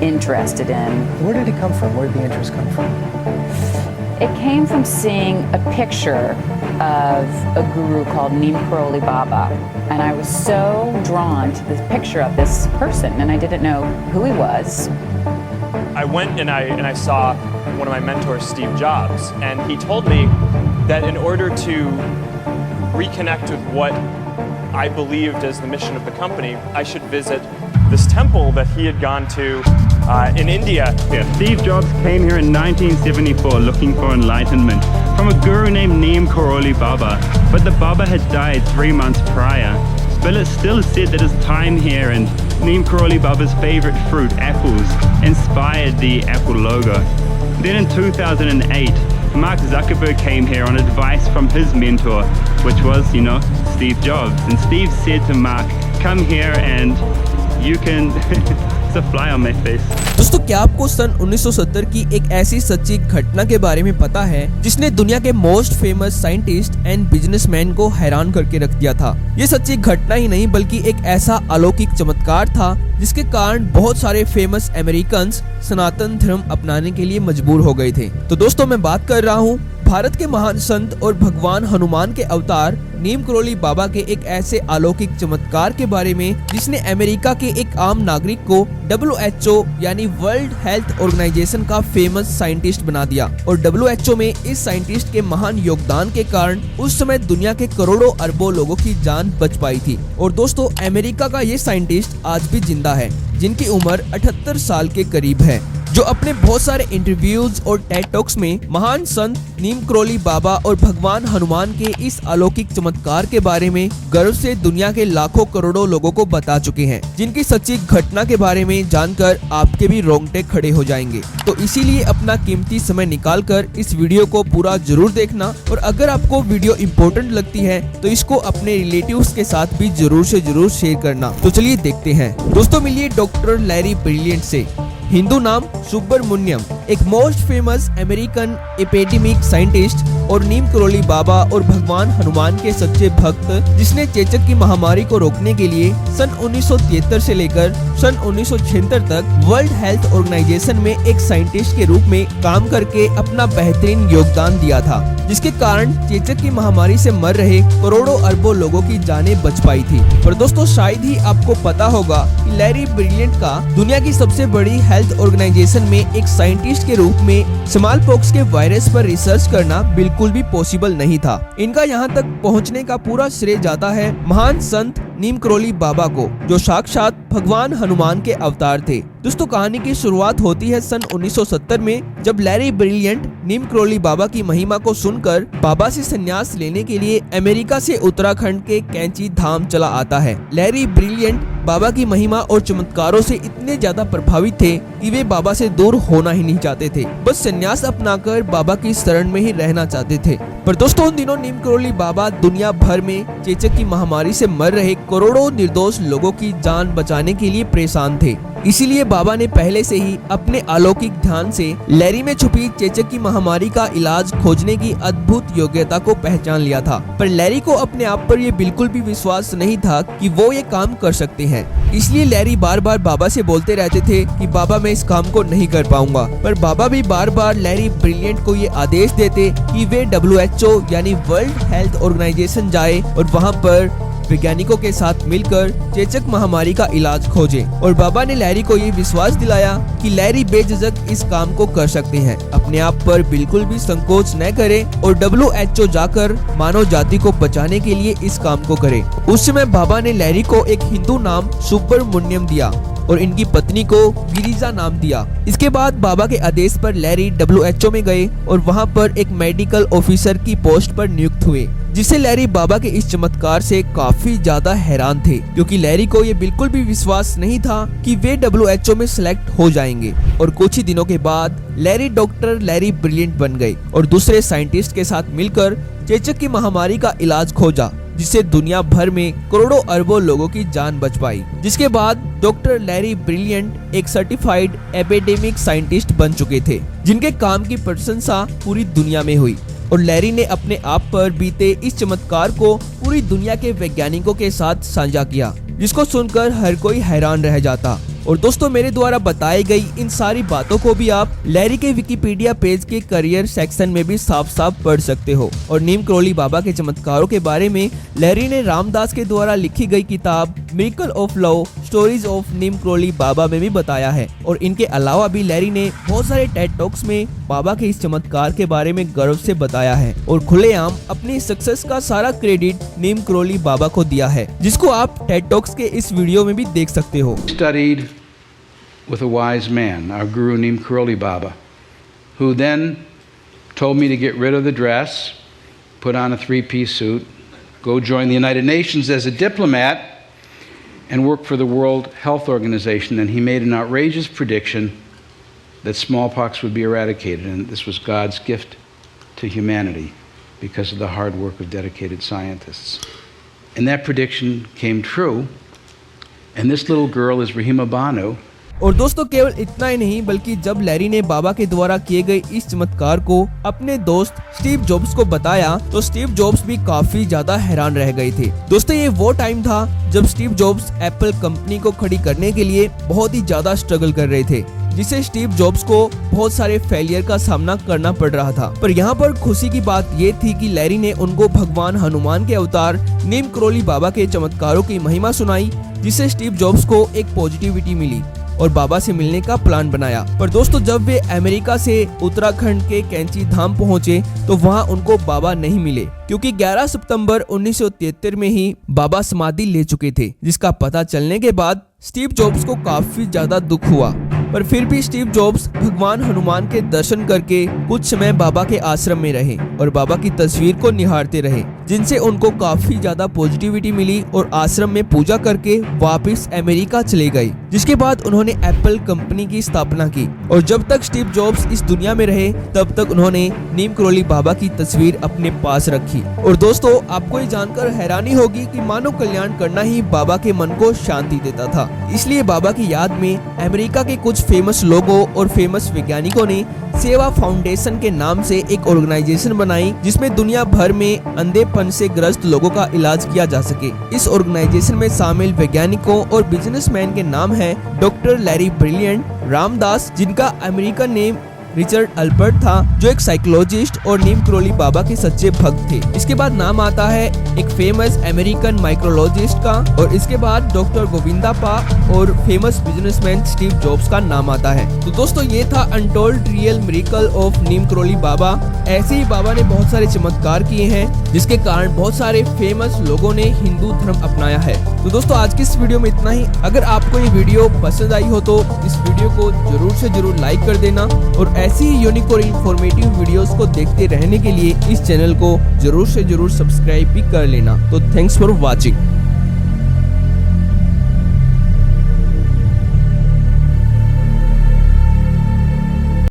Interested in. Where did it come from? Where did the interest come from? It came from seeing a picture of a guru called Neem Karoli Baba, and I was so drawn to this picture of this person, and I didn't know who he was. I went and I saw one of my mentors, Steve Jobs, and he told me that in order to reconnect with what I believed as the mission of the company, I should visit this temple that he had gone to in India. Yeah, Steve Jobs came here in 1974 looking for enlightenment from a guru named Neem Karoli Baba, but the Baba had died 3 months prior. But it still said that his time here and Neem Karoli Baba's favorite fruit, apples, inspired the Apple logo. Then in 2008, Mark Zuckerberg came here on advice from his mentor, which was, Steve Jobs. And Steve said to Mark, come here and you can... It's a fly on my face. दोस्तों, क्या आपको सन 1970 की एक ऐसी सच्ची घटना के बारे में पता है जिसने दुनिया के most famous scientist and businessman को हैरान करके रख दिया था। ये सच्ची घटना ही नहीं बल्कि एक ऐसा अलौकिक चमत्कार था जिसके कारण बहुत सारे फेमस अमेरिकन सनातन धर्म अपनाने के लिए मजबूर हो गए थे। तो दोस्तों, मैं बात कर रहा हूँ भारत के महान संत और भगवान हनुमान के अवतार नीम करोली बाबा के एक ऐसे अलौकिक चमत्कार के बारे में जिसने अमेरिका के एक आम नागरिक को WHO यानी वर्ल्ड हेल्थ ऑर्गेनाइजेशन का फेमस साइंटिस्ट बना दिया। और WHO में इस साइंटिस्ट के महान योगदान के कारण उस समय दुनिया के करोड़ों अरबों लोगों की जान बच पाई थी। और दोस्तों, अमेरिका का ये साइंटिस्ट आज भी जिंदा है, जिनकी उम्र 78 साल के करीब है, जो अपने बहुत सारे इंटरव्यूज और टेड टॉक्स में महान संत नीम करोली बाबा और भगवान हनुमान के इस अलौकिक चमत्कार के बारे में गर्व से दुनिया के लाखों करोड़ों लोगों को बता चुके हैं, जिनकी सच्ची घटना के बारे में जानकर आपके भी रोंगटे खड़े हो जाएंगे। तो इसीलिए अपना कीमती समय निकालकर इस वीडियो को पूरा जरूर देखना, और अगर आपको वीडियो इम्पोर्टेंट लगती है तो इसको अपने रिलेटिव्स के साथ भी जरूर से जरूर शेयर करना। तो चलिए देखते हैं। दोस्तों, मिलिए डॉक्टर लैरी ब्रिलियंट से। हिंदू नाम सुब्रमण्यम, एक most famous American epidemic scientist और नीम करोली बाबा और भगवान हनुमान के सच्चे भक्त, जिसने चेचक की महामारी को रोकने के लिए सन 1973 से लेकर सन 1976 तक वर्ल्ड हेल्थ ऑर्गेनाइजेशन में एक साइंटिस्ट के रूप में काम करके अपना बेहतरीन योगदान दिया था, जिसके कारण चेचक की महामारी से मर रहे करोड़ों अरबों लोगों की जानें बच पाई थी। पर दोस्तों, शायद ही आपको पता होगा कि लैरी ब्रिलियंट का दुनिया की सबसे बड़ी हेल्थ ऑर्गेनाइजेशन में एक साइंटिस्ट के रूप में स्मॉल पॉक्स के वायरस पर रिसर्च करना बिल्कुल भी पॉसिबल नहीं था। इनका यहाँ तक पहुँचने का पूरा श्रेय जाता है महान संत नीम करोली बाबा को, जो साक्षात भगवान हनुमान के अवतार थे। दोस्तों, कहानी की शुरुआत होती है सन 1970 में, जब लैरी ब्रिलियंट नीम करोली बाबा की महिमा को सुनकर बाबा से संन्यास लेने के लिए अमेरिका से उत्तराखंड के कैंची धाम चला आता है। लैरी ब्रिलियंट बाबा की महिमा और चमत्कारों से इतने ज्यादा प्रभावित थे कि वे बाबा से दूर होना ही नहीं चाहते थे, बस संन्यास अपनाकर बाबा की शरण में ही रहना चाहते थे। पर दोस्तों, उन दिनों नीम करोली बाबा दुनिया भर में चेचक की महामारी से मर रहे करोड़ों निर्दोष लोगों की जान बचाने के लिए परेशान थे। इसीलिए बाबा ने पहले से ही अपने अलौकिक ध्यान से लैरी में छुपी चेचक की महामारी का इलाज खोजने की अद्भुत योग्यता को पहचान लिया था। पर लैरी को अपने आप पर ये बिल्कुल भी विश्वास नहीं था कि वो ये काम कर सकते हैं। इसलिए लैरी बार बार बाबा से बोलते रहते थे कि बाबा, मैं इस काम को नहीं कर पाऊंगा। पर बाबा भी बार बार लैरी ब्रिलियंट को ये आदेश देते कि वे WHO यानी वर्ल्ड हेल्थ ऑर्गेनाइजेशन जाए और वहाँ पर वैज्ञानिकों के साथ मिलकर चेचक महामारी का इलाज खोजे। और बाबा ने लैरी को ये विश्वास दिलाया कि लैरी बेझिझक इस काम को कर सकते हैं। अपने आप पर बिल्कुल भी संकोच न करें और WHO जाकर मानव जाति को बचाने के लिए इस काम को करें। उस समय बाबा ने लैरी को एक हिंदू नाम सुब्रमण्यम दिया और इनकी पत्नी को गिरिजा नाम दिया। इसके बाद बाबा के आदेश पर लैरी WHO में गए और वहाँ पर एक मेडिकल ऑफिसर की पोस्ट पर नियुक्त हुए, जिससे लैरी बाबा के इस चमत्कार से काफी ज्यादा हैरान थे, क्योंकि लैरी को ये बिल्कुल भी विश्वास नहीं था कि वे WHO में सिलेक्ट हो जाएंगे। और कुछ ही दिनों के बाद लैरी डॉक्टर लैरी ब्रिलियंट बन गए और दूसरे साइंटिस्ट के साथ मिलकर चेचक की महामारी का इलाज खोजा। जिससे दुनिया भर में करोड़ों अरबों लोगों की जान बच पाई। जिसके बाद डॉक्टर लैरी ब्रिलियंट एक सर्टिफाइड एपिडेमिक साइंटिस्ट बन चुके थे, जिनके काम की प्रशंसा पूरी दुनिया में हुई। और लैरी ने अपने आप पर बीते इस चमत्कार को पूरी दुनिया के वैज्ञानिकों के साथ साझा किया, जिसको सुनकर हर कोई हैरान रह जाता। और दोस्तों, मेरे द्वारा बताई गई इन सारी बातों को भी आप लैरी के विकिपीडिया पेज के करियर सेक्शन में भी साफ साफ पढ़ सकते हो। और नीम करोली बाबा के चमत्कारों के बारे में लैरी ने रामदास के द्वारा लिखी गई किताब miracle of love stories of Neem Karoli Baba में भी बताया है। और इनके अलावा भी लैरी ने बहुत सारे टेड टॉक्स में बाबा के इस चमत्कार के बारे में गर्व से बताया है और खुलेआम अपनी सक्सेस का सारा क्रेडिट नीम करोली बाबा को दिया है, जिसको आप टेड टॉक्स के इस वीडियो में भी देख सकते हो। Studied with a wise man, our guru Neem Karoli Baba, who then told me to get rid of the dress, put on a three-piece suit, go join the United Nations as a diplomat, and work for the World Health Organization. And he made an outrageous prediction that smallpox would be eradicated, and this was God's gift to humanity because of the hard work of dedicated scientists. And that prediction came true, and this little girl is Rahima Banu. और दोस्तों, केवल इतना ही नहीं बल्कि जब Larry ने बाबा के द्वारा किए गए इस चमत्कार को अपने दोस्त स्टीव जॉब्स को बताया तो स्टीव जॉब्स भी काफी ज्यादा हैरान रह गए थे। दोस्तों, ये वो टाइम था जब स्टीव जॉब्स एप्पल कंपनी को खड़ी करने के लिए बहुत ही ज्यादा स्ट्रगल कर रहे थे, जिससे स्टीव जॉब्स को बहुत सारे फेलियर का सामना करना पड़ रहा था। पर यहाँ पर खुशी की बात ये थी कि लैरी ने उनको भगवान हनुमान के अवतार नीम करोली बाबा के चमत्कारों की महिमा सुनाई, जिससे स्टीव जॉब्स को एक पॉजिटिविटी मिली और बाबा से मिलने का प्लान बनाया। पर दोस्तों, जब वे अमेरिका से उत्तराखंड के कैंची धाम पहुंचे तो वहां उनको बाबा नहीं मिले, क्योंकि 11 सितंबर 1973 में ही बाबा समाधि ले चुके थे, जिसका पता चलने के बाद स्टीव जॉब्स को काफी ज्यादा दुख हुआ। पर फिर भी स्टीव जॉब्स भगवान हनुमान के दर्शन करके कुछ समय बाबा के आश्रम में रहे और बाबा की तस्वीर को निहारते रहे, जिनसे उनको काफी ज्यादा पॉजिटिविटी मिली और आश्रम में पूजा करके वापस अमेरिका चले गए। जिसके बाद उन्होंने एप्पल कंपनी की स्थापना की और जब तक स्टीव जॉब्स इस दुनिया में रहे तब तक उन्होंने नीम करोली बाबा की तस्वीर अपने पास रखी। और दोस्तों, आपको ये जानकर हैरानी होगी कि मानव कल्याण करना ही बाबा के मन को शांति देता था। इसलिए बाबा की याद में अमेरिका के कुछ फेमस लोगों और फेमस वैज्ञानिकों ने सेवा फाउंडेशन के नाम से एक ऑर्गेनाइजेशन बनाई, जिसमें दुनिया भर में अंधेपन से ग्रस्त लोगों का इलाज किया जा सके। इस ऑर्गेनाइजेशन में शामिल वैज्ञानिकों और बिजनेसमैन के नाम है डॉक्टर लैरी ब्रिलियंट, रामदास, जिनका अमेरिकन नेम रिचर्ड अल्बर्ट था, जो एक साइकोलॉजिस्ट और नीम करोली बाबा के सच्चे भक्त थे। इसके बाद नाम आता है एक फेमस अमेरिकन माइक्रोलॉजिस्ट का और इसके बाद डॉक्टर गोविंदा पा और फेमस बिजनेसमैन स्टीव जॉब्स का नाम आता है। तो दोस्तों, ये था untold real miracle of Neem Karoli बाबा। ऐसे ही बाबा ने बहुत सारे चमत्कार किए हैं, जिसके कारण बहुत सारे फेमस लोगों ने हिंदू धर्म अपनाया है। तो दोस्तों, आज की इस वीडियो में इतना ही। अगर आपको ये वीडियो पसंद आई हो तो इस वीडियो को जरूर से जरूर लाइक कर देना और ऐसी ही यूनिक और इन्फॉर्मेटिव वीडियोस को देखते रहने के लिए इस चैनल को जरूर से जरूर सब्सक्राइब भी कर लेना। तो थैंक्स फॉर वॉचिंग।